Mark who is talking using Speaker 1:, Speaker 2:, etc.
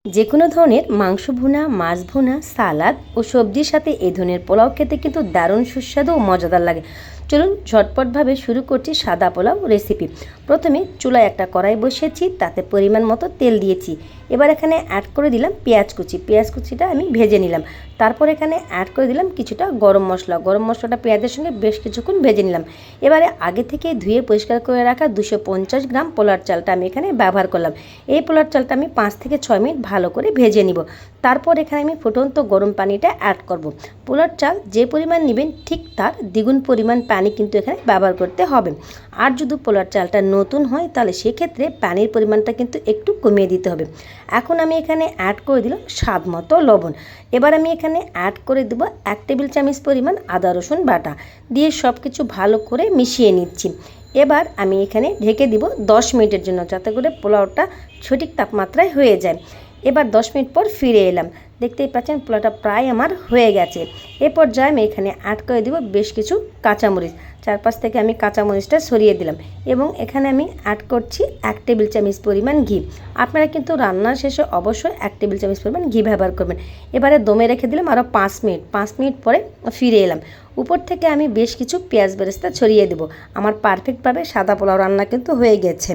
Speaker 1: যে কোনো ধরনের মাংস ভুনা, মাছ ভুনা, সালাদ ও সবজির সাথে এই ধরনের পোলাও খেতে কিন্তু দারুণ সুস্বাদু ও মজাদার লাগে। চলুন ঝটপটভাবে শুরু করছি সাদা পোলাও রেসিপি। প্রথমে চুলায় একটা কড়াই বসিয়েছি, তাতে পরিমাণ মতো তেল দিয়েছি। এবার এখানে অ্যাড করে দিলাম পেঁয়াজ কুচি। পেঁয়াজ কুচিটা আমি ভেজে নিলাম। তারপর এখানে অ্যাড করে দিলাম কিছুটা গরম মশলা। গরম মশলাটা পেঁয়াজের সঙ্গে বেশ কিছুক্ষণ ভেজে নিলাম। এবারে আগে থেকে ধুয়ে পরিষ্কার করে রাখা 250 গ্রাম পোলার চালটা আমি এখানে ব্যবহার করলাম। এই পোলার চালটা আমি 5 থেকে 6 মিনিট ভালো করে ভেজে নিব। তারপর এখানে আমি ফুটন্ত গরম পানিটা অ্যাড করব। পোলার চাল যে পরিমাণ নেবেন ঠিক তার দ্বিগুণ পরিমাণ পানি কিন্তু এখানে ব্যবহার করতে হবে। আর যদি পোলার চালটা নতুন হয় তাহলে সেক্ষেত্রে পানির পরিমাণটা কিন্তু একটু কমিয়ে দিতে হবে। এখন আমি এখানে অ্যাড করে দিলাম স্বাদ মতো লবণ। এবার আমি এখানে অ্যাড করে দেবো 1 টেবিল চামচ পরিমাণ আদা রসুন বাটা দিয়ে সব কিছু ভালো করে মিশিয়ে নিচ্ছি। এবার আমি এখানে ঢেকে দিব 10 মিনিটের জন্য, যাতে করে পোলাওটা সঠিক তাপমাত্রায় হয়ে যায়। এবার 10 মিনিট পর ফিরে এলাম। দেখতেই পাচ্ছেন পোলাওটা প্রায় আমার হয়ে গেছে। এ পর্যায়ে আমি এখানে অ্যাড করে দেব বেশ কিছু কাঁচামরিচ। চারপাশ থেকে আমি কাঁচামরিচটা সরিয়ে দিলাম এবং এখানে আমি অ্যাড করছি 1 টেবিল চামচ পরিমাণ ঘি। আপনারা কিন্তু রান্নার শেষে অবশ্যই 1 টেবিল চামচ পরিমাণ ঘি ব্যবহার করবেন। এবারে দমে রেখে দিলাম আরও 5 মিনিট। 5 মিনিট পরে ফিরে এলাম। উপর থেকে আমি বেশ কিছু পেঁয়াজ বেরেস্তা ছড়িয়ে দেব। আমার পারফেক্টভাবে সাদা পোলাও রান্না কিন্তু হয়ে গেছে।